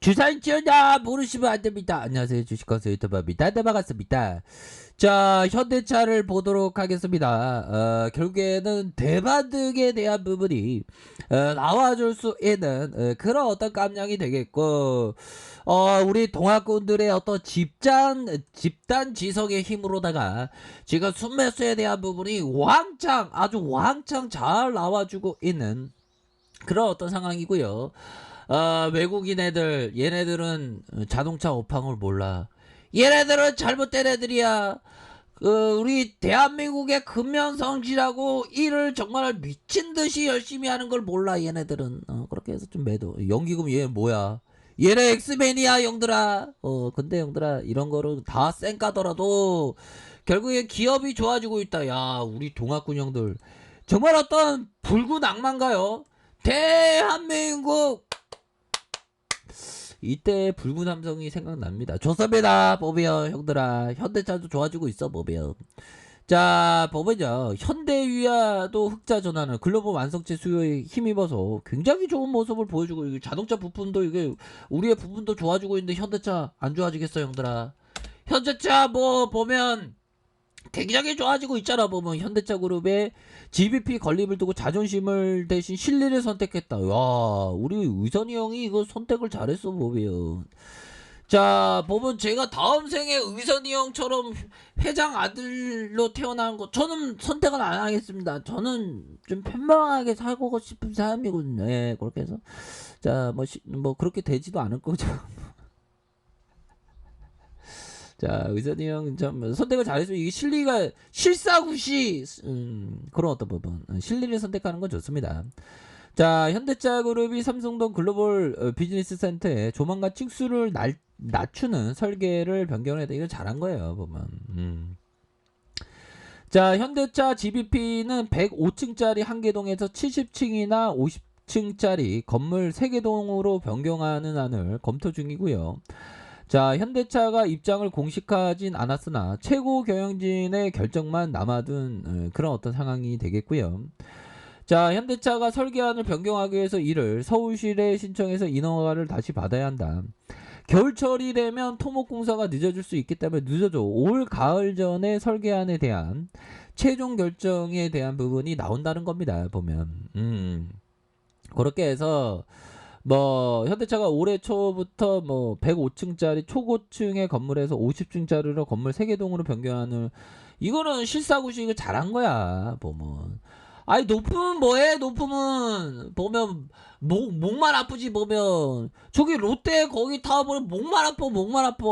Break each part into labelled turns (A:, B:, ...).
A: 주사인 지어냐 모르시면 안됩니다. 안녕하세요, 주식커스 유튜버입니다. 네, 반갑습니다. 자, 현대차를 보도록 하겠습니다. 결국에는 대반등에 대한 부분이 나와줄 수 있는 그런 어떤 깜냥이 되겠고, 우리 동학군들의 어떤 집단 지성의 힘으로다가 지금 순매수에 대한 부분이 아주 왕창 잘 나와주고 있는 그런 어떤 상황이고요. 외국인 애들, 얘네들은 자동차 업황을 몰라. 얘네들은 잘못된 애들이야. 우리 대한민국의 근면성실하고 일을 정말 미친듯이 열심히 하는 걸 몰라, 얘네들은. 그렇게 해서 좀 매도. 연기금 얘 뭐야? 얘네 엑스맨이야, 형들아. 근데 형들아, 이런 거로 다 쌩까더라도 결국에 기업이 좋아지고 있다. 야, 우리 동학군 형들. 정말 어떤 붉은 악마인가요? 대한민국! 이때 붉은 함성이 생각납니다. 좋습니다, 보면 형들아. 현대차도 좋아지고 있어, 보면. 자, 보면요, 현대위아도 흑자 전환을 글로벌 완성체 수요에 힘입어서 굉장히 좋은 모습을 보여주고, 이게 자동차 부품도, 이게 우리의 부품도 좋아지고 있는데 현대차 안 좋아지겠어, 형들아? 현대차 뭐 보면 굉장히 좋아지고 있잖아. 보면 현대차 그룹의 GBP 건립을 두고 자존심을 대신 실리를 선택했다. 와, 우리 의선이 형이 이거 선택을 잘했어, 보면. 자, 보면 제가 다음 생에 의선이 형처럼 회장 아들로 태어난 거 저는 선택은 안 하겠습니다. 저는 좀 편명하게 살고 싶은 사람이거든요. 예, 그렇게 해서 자, 뭐 그렇게 되지도 않을 거죠. 자, 의선이 형 좀 선택을 잘했으면 이게 실리가 실사구시 그런 어떤 부분 실리를 선택하는 건 좋습니다. 자, 현대차 그룹이 삼성동 글로벌 비즈니스 센터에 조만간 층수를 낮추는 설계를 변경을 했다. 이거 잘한 거예요, 보면. 자, 현대차 GBP는 105층짜리 한개동에서 70층이나 50층짜리 건물 3개동으로 변경하는 안을 검토 중이고요. 자, 현대차가 입장을 공식하진 않았으나 최고 경영진의 결정만 남아둔 그런 어떤 상황이 되겠고요. 자, 현대차가 설계안을 변경하기 위해서 이를 서울시에 신청해서 인허가를 다시 받아야 한다. 겨울철이 되면 토목공사가 늦어질 수 있기 때문에 늦어져. 올 가을 전에 설계안에 대한 최종 결정에 대한 부분이 나온다는 겁니다, 보면. 그렇게 해서 뭐 현대차가 올해 초부터 뭐 105층짜리 초고층의 건물에서 50층짜리로 건물 3개동으로 변경하는, 이거는 실사구시 이거 잘한 거야, 보면. 아니, 높으면 뭐해? 높으면 보면 목만 아프지. 보면 저기 롯데 거기 타버리면 목만 아파, 목만 아파.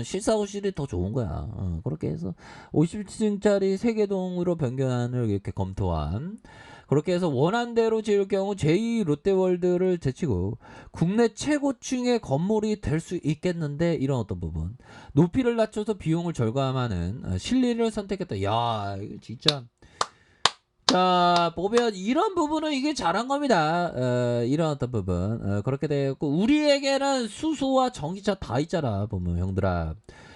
A: 실사구실이 더 좋은 거야. 그렇게 해서 50층짜리 3개동으로 변경안을 이렇게 검토한, 그렇게 해서 원한대로 지을 경우 제2 롯데월드를 제치고 국내 최고층의 건물이 될 수 있겠는데, 이런 어떤 부분 높이를 낮춰서 비용을 절감하는 실리를 선택했다. 야, 이거 진짜. 자, 보면 이런 부분은 이게 잘한 겁니다. 이런 어떤 부분 그렇게 되었고, 우리에게는 수소와 전기차 다 있잖아, 보면 형들아.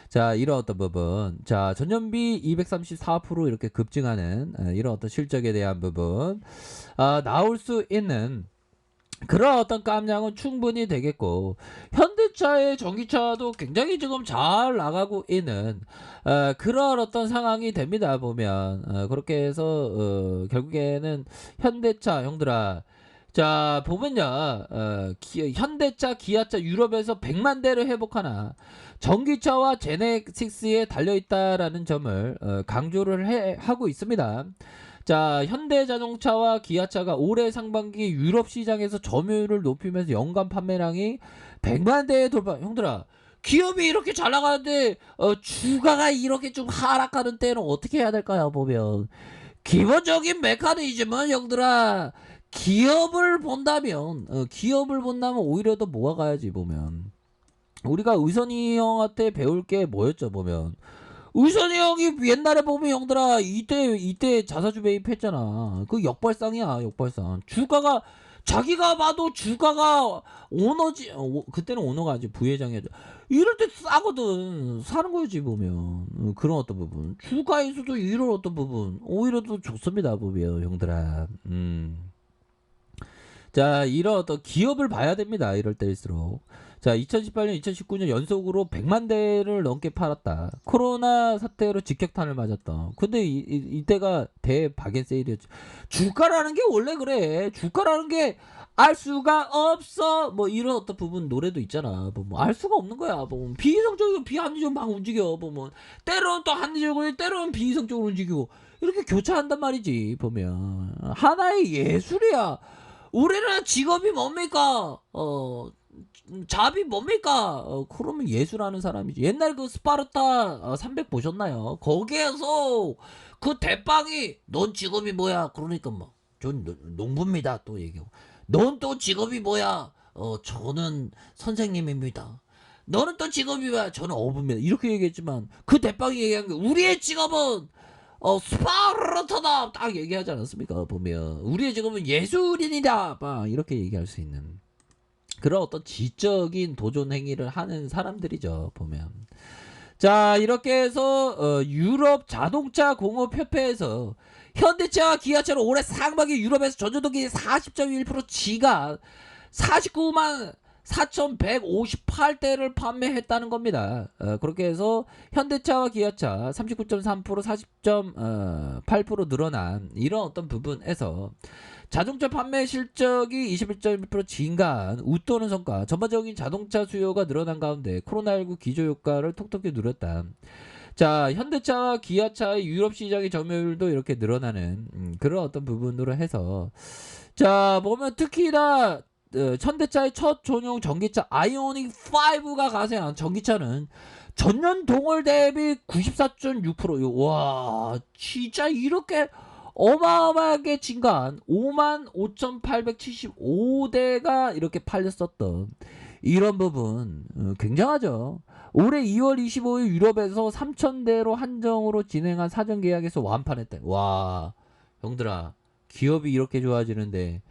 A: 자, 이런 어떤 부분, 자, 전년비 234% 이렇게 급증하는 이런 어떤 실적에 대한 부분 나올 수 있는 그런 어떤 깜냥은 충분히 되겠고, 현대차의 전기차도 굉장히 지금 잘 나가고 있는 그런 어떤 상황이 됩니다, 보면. 그렇게 해서 결국에는 현대차 형들아, 자, 보면요, 현대차, 기아차 유럽에서 100만 대를 회복하나 전기차와 제네식스에 달려있다라는 점을 강조를 하고 있습니다. 자, 현대자동차와 기아차가 올해 상반기 유럽 시장에서 점유율을 높이면서 연간 판매량이 100만 대에 돌파. 형들아, 기업이 이렇게 잘 나가는데 주가가 이렇게 좀 하락하는 때는 어떻게 해야 될까요, 보면. 기본적인 메커니즘은 형들아, 기업을 본다면 오히려 더 모아가야지, 보면. 우리가 의선이 형한테 배울 게 뭐였죠, 보면. 의선이 형이 옛날에 보면 형들아, 이때 자사주 매입했잖아. 그 역발상이야, 역발상. 주가가, 자기가 봐도 주가가 오너지, 그때는 오너가 아니지, 부회장이었죠. 이럴 때 싸거든. 사는 거지, 보면. 그런 어떤 부분. 주가에서도 이런 어떤 부분. 오히려 더 좋습니다, 보면, 형들아. 자, 이런 어떤 기업을 봐야 됩니다. 이럴 때일수록. 자, 2018년, 2019년 연속으로 100만 대를 넘게 팔았다. 코로나 사태로 직격탄을 맞았던. 근데 이때가 대박연 세일이었죠. 주가라는 게 원래 그래. 주가라는 게 알 수가 없어. 뭐 이런 어떤 부분 노래도 있잖아. 알 수가 없는 거야. 비이성적이고 비합리적으로 막 움직여. 때로는 또 합리적으로, 때로는 비이성적으로 움직이고. 이렇게 교차한단 말이지. 보면 하나의 예술이야. 우리는 직업이 뭡니까? 잡이 뭡니까? 그러면 예술하는 사람이지. 옛날 그 스파르타 300 보셨나요? 거기에서 그 대빵이 넌 직업이 뭐야? 그러니까 뭐 전 농부입니다. 또 얘기하고 넌 또 직업이 뭐야? 저는 선생님입니다. 너는 또 직업이 뭐야? 저는 어부입니다. 이렇게 얘기했지만 그 대빵이 얘기한 게 우리의 직업은 스파르타다 딱 얘기하지 않았습니까? 보면 우리의 직업은 예술인이다 막 이렇게 얘기할 수 있는 그런 어떤 지적인 도전 행위를 하는 사람들이죠. 보면 자 이렇게 해서 유럽 자동차 공업 협회에서 현대차와 기아차로 올해 상반기 유럽에서 전조등기 40.1% 지가 49만 4,158대를 판매했다는 겁니다. 그렇게 해서 현대차와 기아차 39.3% 40.8% 늘어난 이런 어떤 부분에서 자동차 판매 실적이 21.1% 증가한 웃도는 성과, 전반적인 자동차 수요가 늘어난 가운데 코로나19 기저 효과를 톡톡히 누렸다. 자, 현대차와 기아차의 유럽 시장의 점유율도 이렇게 늘어나는 그런 어떤 부분으로 해서 자, 보면 특히나 현대차의 첫 전용 전기차 아이오닉 5가 가세한 전기차는 전년 동월 대비 94.6%. 와, 진짜 이렇게 어마어마하게 증가한 55,875대가 이렇게 팔렸었던 이런 부분 굉장하죠. 올해 2월 25일 유럽에서 3,000대로 한정으로 진행한 사전 계약에서 완판했다. 와, 형들아, 기업이 이렇게 좋아지는데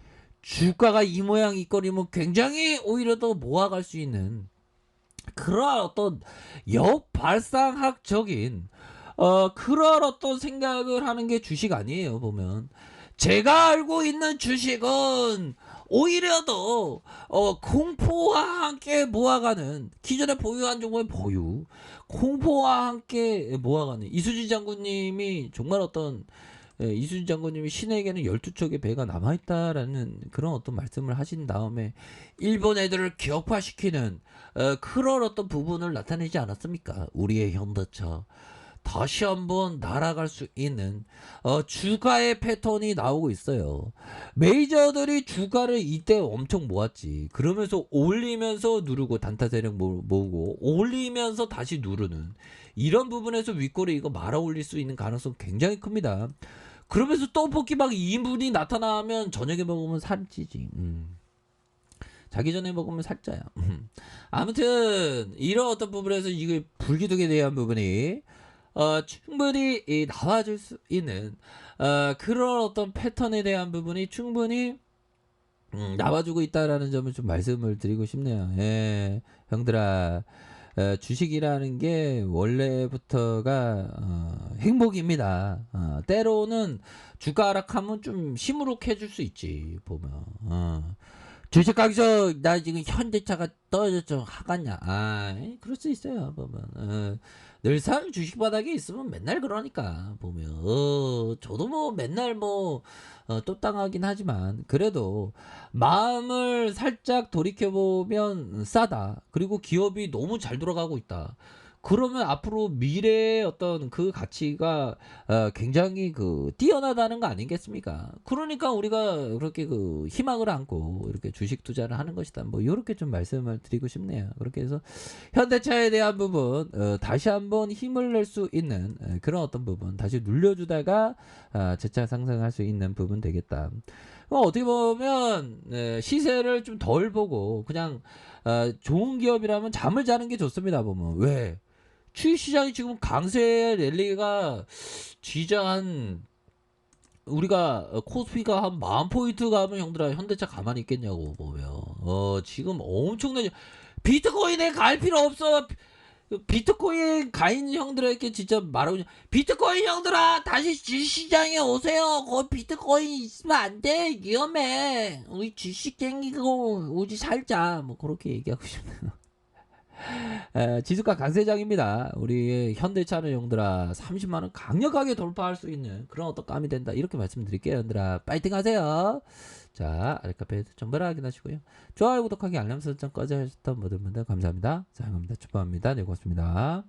A: 주가가 이 모양 이 꼴이면 굉장히 오히려 더 모아갈 수 있는 그런 어떤 역발상학적인 그런 어떤 생각을 하는 게 주식 아니에요. 보면 제가 알고 있는 주식은 오히려 더 공포와 함께 모아가는 기존에 보유한 종목의 보유 공포와 함께 모아가는 이수진 장군님이 정말 어떤 이수진 장군님이 신에게는 12척의 배가 남아있다라는 그런 어떤 말씀을 하신 다음에 일본 애들을 격파시키는 그런 어떤 부분을 나타내지 않았습니까? 우리의 현대차 다시 한번 날아갈 수 있는 주가의 패턴이 나오고 있어요. 메이저들이 주가를 이때 엄청 모았지. 그러면서 올리면서 누르고 단타 세력 모으고 올리면서 다시 누르는 이런 부분에서 윗꼬리 이거 말아 올릴 수 있는 가능성 굉장히 큽니다. 그러면서 떡볶이 막 2인분이 나타나면 저녁에 먹으면 살찌지. 자기 전에 먹으면 살쪄요. 아무튼 이런 어떤 부분에서 이거 불기둥에 대한 부분이 충분히 나와줄 수 있는 그런 어떤 패턴에 대한 부분이 충분히 나와주고 있다라는 점을 좀 말씀을 드리고 싶네요. 예, 형들아. 주식이라는 게 원래부터가 행복입니다. 때로는 주가 하락하면 좀 시무룩해 줄 수 있지 보면 주식 가격 나 지금 현대차가 떨어졌죠 하겠냐 그럴 수 있어요 보면 늘상 주식 바닥에 있으면 맨날 그러니까 보면 저도 뭐 맨날 뭐 또 당하긴 하지만 그래도 마음을 살짝 돌이켜보면 싸다. 그리고 기업이 너무 잘 돌아가고 있다. 그러면 앞으로 미래의 어떤 그 가치가 굉장히 그 뛰어나다는 거 아니겠습니까? 그러니까 우리가 그렇게 그 희망을 안고 이렇게 주식 투자를 하는 것이다. 뭐 이렇게 좀 말씀을 드리고 싶네요. 그렇게 해서 현대차에 대한 부분 다시 한번 힘을 낼 수 있는 그런 어떤 부분 다시 눌려주다가 재차 상승할 수 있는 부분 되겠다. 어떻게 보면 시세를 좀 덜 보고 그냥 좋은 기업이라면 잠을 자는 게 좋습니다. 보면 왜 주식시장이 지금 강세 랠리가 진짜 한 우리가 코스피가 한 10,000포인트 가면 형들아 현대차 가만히 있겠냐고 보면 지금 엄청나게 비트코인에 갈 필요 없어. 비트코인 가인 형들에게 진짜 말하고 비트코인 형들아 다시 주시장에 오세요. 거기 비트코인 있으면 안 돼. 위험해. 우리 주식 땡기고 우리 살자. 뭐 그렇게 얘기하고 싶네요. 지수가 강세장입니다. 우리 현대차는 형들아 30만 원 강력하게 돌파할 수 있는 그런 어떤 감이 된다. 이렇게 말씀드릴게요, 형들아. 파이팅 하세요. 자, 아랫카페에서 정보를 확인하시고요. 좋아요, 구독하기, 알람 설정 꺼져 하셨던 모든 분들 감사합니다. 사랑합니다. 축복합니다. 네, 고맙습니다.